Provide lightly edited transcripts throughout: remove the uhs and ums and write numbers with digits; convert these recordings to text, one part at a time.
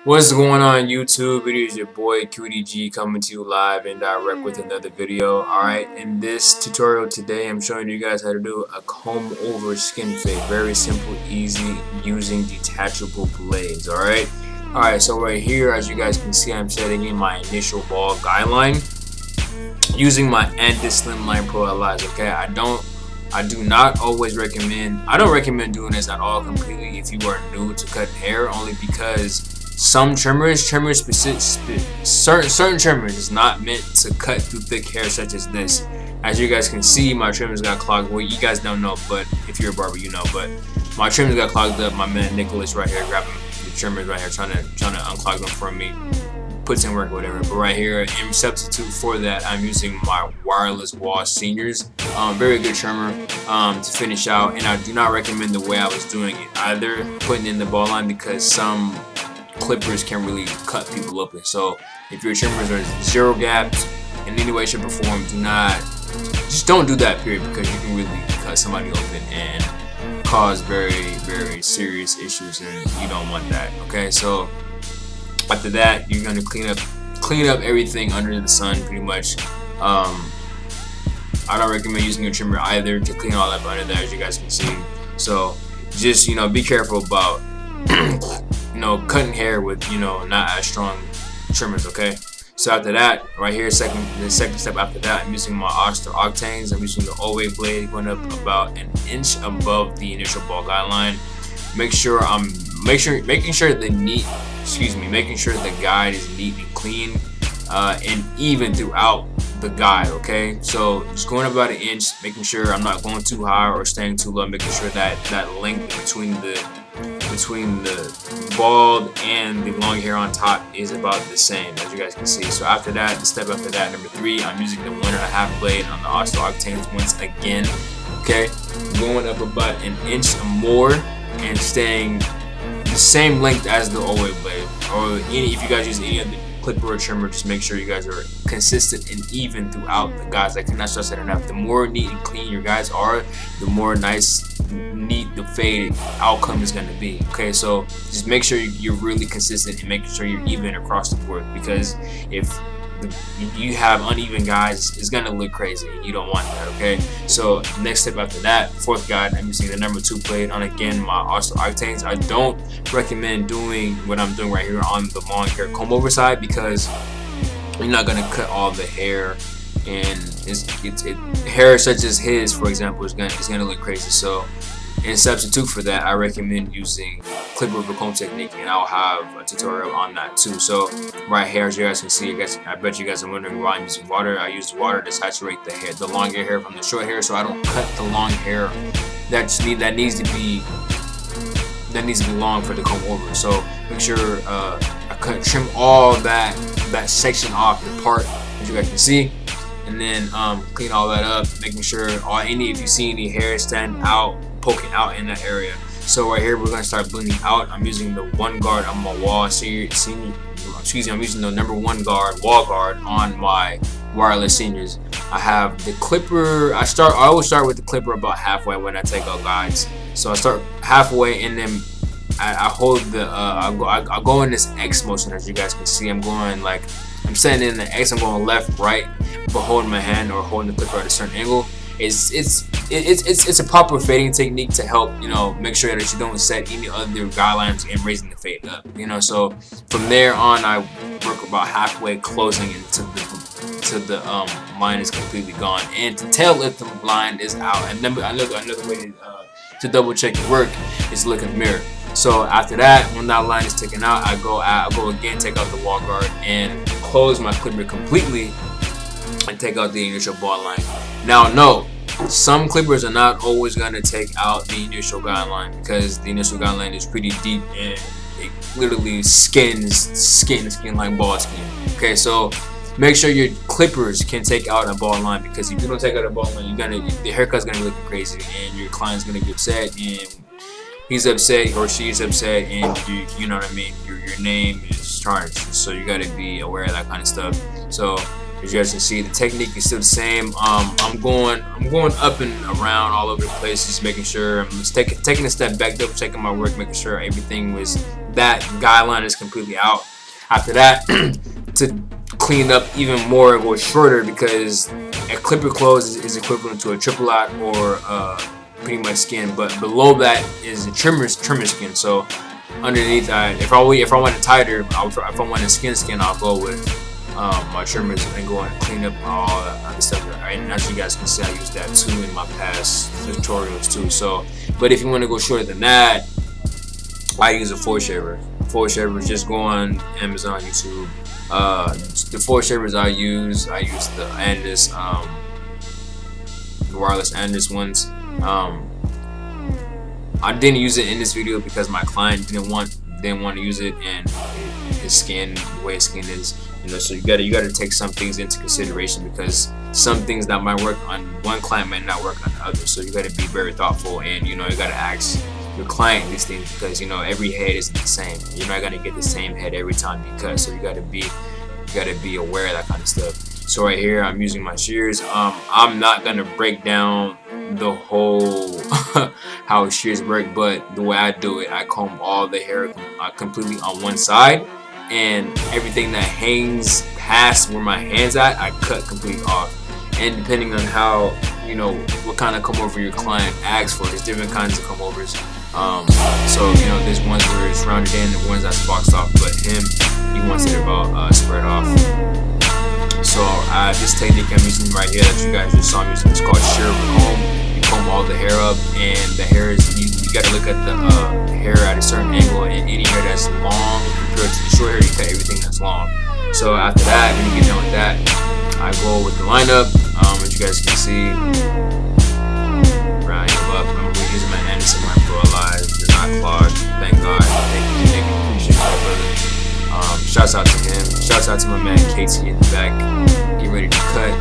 What's going on YouTube? It is your boy QDG coming to you live and direct with another video. Alright, in this tutorial today I'm showing you guys how to do a comb over skin fade. Very simple, easy, using detachable blades. Alright, so right here, as you guys can see, I'm setting in my initial ball guideline using my anti-slimline pro allies. Okay, I do not always recommend, I don't recommend doing this at all completely if you are new to cutting hair, only because some certain trimmers is not meant to cut through thick hair such as this. As you guys can see, my trimmers got clogged. Well, you guys don't know, but if you're a barber, you know. But my trimmers got clogged up. My man Nicholas right here grabbing the trimmers right here, trying to unclog them for me. Puts in work or whatever. But right here, in substitute for that, I'm using my wireless wall seniors. Very good trimmer to finish out, and I do not recommend the way I was doing it either, putting in the ball line, because some clippers can really cut people open. So if your trimmers are zero gaps in any way, shape, or form, just don't do that, period, because you can really cut somebody open and cause very serious issues, and you don't want that. Okay, so after that, you're gonna clean up everything under the sun, pretty much. I don't recommend using a trimmer either to clean all that under there, as you guys can see. So just be careful about cutting hair with not as strong trimmers. Okay, so after that, right here, the second step after that, I'm using my octanes. I'm using the OA blade, going up about an inch above the initial ball guideline. Making sure the guide is neat and clean and even throughout the guide. Okay, so just going about an inch, making sure I'm not going too high or staying too low, making sure that length between the bald and the long hair on top is about the same, as you guys can see. So after that, the step after that, number 3, I'm using the 1.5 blade on the octanes once again. Okay, going up about an inch or more and staying the same length as the OA blade, or if you guys use any other clipper or trimmer, just make sure you guys are consistent and even throughout the guides. I cannot stress that enough. The more neat and clean your guys are, the more neat the fade outcome is going to be. Okay, so just make sure you're really consistent and making sure you're even across the board, because if you have uneven guys, it's gonna look crazy and you don't want that. Okay, so next step after that, fourth guide, I'm using the number 2 blade on, again, my octanes. I don't recommend doing what I'm doing right here on the long hair comb over side, because you're not gonna cut all the hair, and hair such as his, for example, is gonna look crazy. So in substitute for that, I recommend using clipper over comb technique, and I'll have a tutorial on that too. So right here, as you guys can see, I bet you guys are wondering why I'm using water. I use water to saturate the long hair from the short hair, so I don't cut the long hair that needs to be long for the comb over. So make sure I trim all that section off, the part, as you guys can see, and then clean all that up, making sure if you see any hair poking out in that area. So right here, we're gonna start blending out. I'm using the 1 guard on my wall I'm using the number 1 wall guard on my wireless seniors. I have the clipper. I always start with the clipper about halfway when I take out guides. So I start halfway, and then I hold I go in this X motion, as you guys can see. I'm setting in the X. I'm going left, right, but holding my hand or holding the clipper at a certain angle. It's a proper fading technique to help make sure that you don't set any other guidelines in raising the fade up. So from there on, I work about halfway, closing until the line is completely gone. And to tell if the line is out, and another way to double check your work is look in the mirror. So after that, when that line is taken out, I go again, take out the wall guard, and close my clipper completely, and take out the initial ball line. Now, no, some clippers are not always going to take out the initial guideline, because the initial guideline is pretty deep and it literally skins like ball skin. Okay, so make sure your clippers can take out a ball line, because if you don't take out a ball line, the haircut's gonna look crazy, and your client's gonna get upset, and he's upset or she's upset, and you know what I mean. Your name is tarnished, so you gotta be aware of that kind of stuff. So as you guys can see, the technique is still the same. I'm going up and around all over the place, just making sure I'm just taking a step back, double checking my work, making sure everything was that guideline is completely out. After that, to clean up even more, go shorter, because a clipper close is equivalent to a triple lot or pretty much skin, but below that is the trimmer skin. So underneath that, if I want it tighter, if I want a skin, I'll go with my trimmers and go and clean up all that other stuff. And as you guys can see, I use that too in my past tutorials too. So, but if you want to go shorter than that, I use a four shaver. Four shavers, just go on Amazon, YouTube. The four shavers I use the Andis, wireless Andis ones. I didn't use it in this video because my client didn't want to use it, and his skin, the way his skin is, you know. So you gotta take some things into consideration, because some things that might work on one client might not work on the other. So you gotta be very thoughtful, and you know, you gotta ask your client these things, because you know, every head isn't the same. You're not gonna get the same head every time you cut. So you gotta be aware of that kind of stuff. So right here, I'm using my shears. I'm not gonna break down the whole how shears work, but the way I do it, I comb all the hair completely on one side, and everything that hangs past where my hand's at, I cut completely off. And depending on how, you know, what kind of comb over your client asks for, there's different kinds of comb overs. So you know, there's ones where it's rounded in, and ones that's boxed off, but he wants it about spread off. So this technique I'm using right here that you guys just saw me using, it's called shear comb. You comb all the hair up, and the hair is, you got to look at the hair at a certain angle, and any hair that's long compared to the short hair, you cut everything that's long. So after that, when you get done with that, I go with the lineup. As you guys can see, round him up. I'm using my Anderson Micro Alive. They're not clogged. Thank God. Thank you. Appreciate that, brother. Shouts out to him. Shouts out to my man KT in the back, getting ready to cut.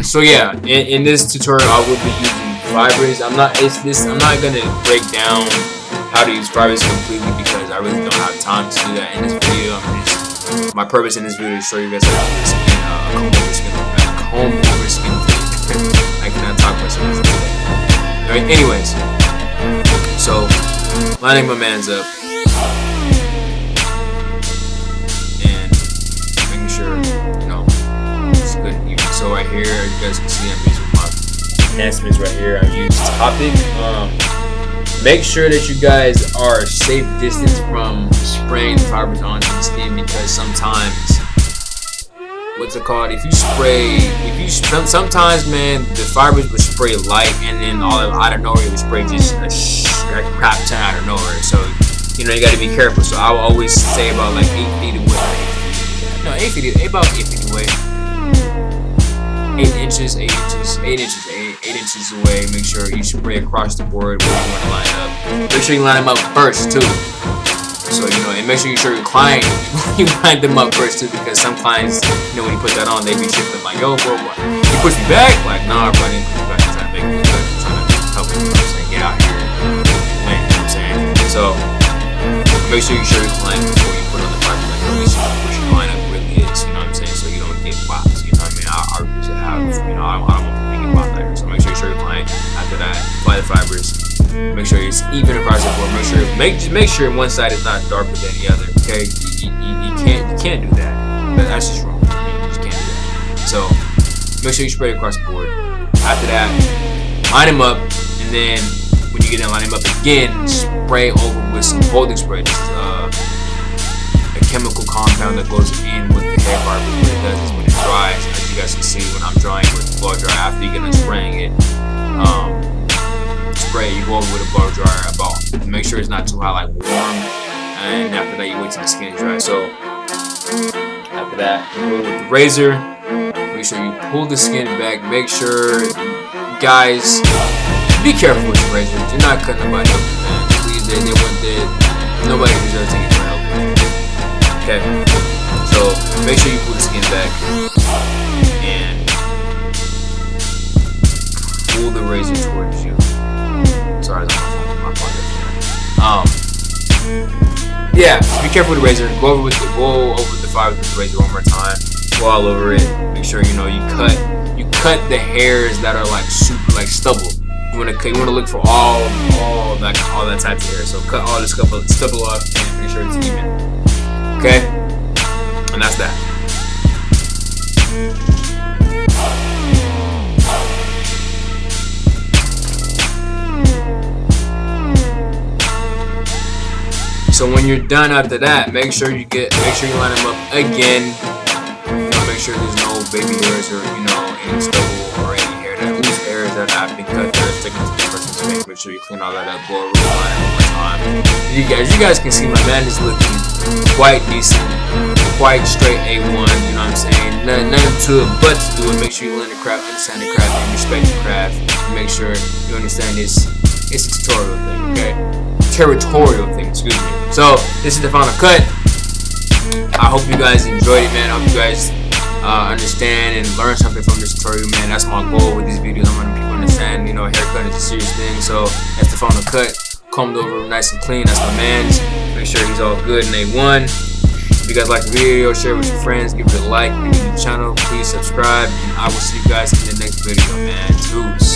So yeah, in this tutorial, I will be using fibers. I'm not gonna break down how to use fibers completely, because I really don't have time to do that in this video. My purpose in this video is to show you guys how to use a comb over skin fit. I cannot talk about something today. Alright, anyways, so lining my man's up and making sure, you know, it's good and even. So right here, you guys can see I'm using my enhancements right here. I use Topic. Make sure that you guys are a safe distance from spraying the fibers onto the skin, because sometimes, what's it called? Sometimes, man, the fibers would spray light, and then out of nowhere, it would spray just a crap ton out of nowhere. So, you know, you got to be careful. So I will always say about like 8 feet away. No, 8 feet, about 8 feet away. 8 inches away. Make sure you spray across the board where you want to line up. Make sure you line them up first too. So, you know, and make sure you show your client you line them up first too, because some clients, you know, when you put that on, they be shifting like, yo, bro, what? You push me back? Like, nah, bro, I didn't push you back. I'm trying to make it look good. I'm trying to help you, you know what I'm saying? Get out here and win, you know what I'm saying? So, make sure you show your client before you put on the fiber, like, really see what your lineup really is, you know what I'm saying? So you don't get bops, you know what I mean? I usually have, you know, I don't want to get bopped later. So make sure you show your client. After that, apply the fibers. Make sure it's even across the board. Make sure one side is not darker than the other. Okay, you can't do that. That's just wrong. You just can't do that. So make sure you spray across the board. After that, line them up, and then when you get done lining them up again, spray over with some holding spray. This is a chemical compound that goes in with the hair fiber. What it does is when it dries, as you guys can see, when I'm drying with the blow dryer, after you get done spraying it, you go over with a blow dryer about, make sure it's not too hot, like warm, and after that you wait till the skin is dry. So after that, you go with the razor, make sure you pull the skin back. Make sure, guys, be careful with the razor. You're not cutting nobody up, man. Please, nobody deserves to get your help. Okay, so make sure you pull the skin back and pull the razor towards you. Sorry, my yeah, be careful with the razor. Go over the fibers with the razor one more time. Go all over it. Make sure, you know, you cut the hairs that are like super, like stubble. You You wanna look for all that type of hair. So cut all this stubble off and make sure it's even. Okay, and that's that. So when you're done after that, make sure you line them up again. Make sure there's no baby hairs or any stubble or any loose hairs that have been cut that are sticking to the person's face. Make sure you clean all that up. Go over the line one time. You guys can see my man is looking quite decent, quite straight A1. You know what I'm saying? Nothing to it but to do it. Make sure you learn the craft, understand the craft, and respect the craft. And make sure you understand it's a tutorial thing, okay? Territorial thing, excuse me. So this is the final cut. I hope you guys enjoyed it, man. I hope you guys understand and learn something from this tutorial, man. That's my goal with these videos. I want people to understand, haircut is a serious thing. So that's the final cut. Combed over nice and clean. That's my man's. Make sure he's all good and A1. If you guys like the video, share it with your friends, give it a like. If you're new to the channel, please subscribe, and I will see you guys in the next video, man. Deuce.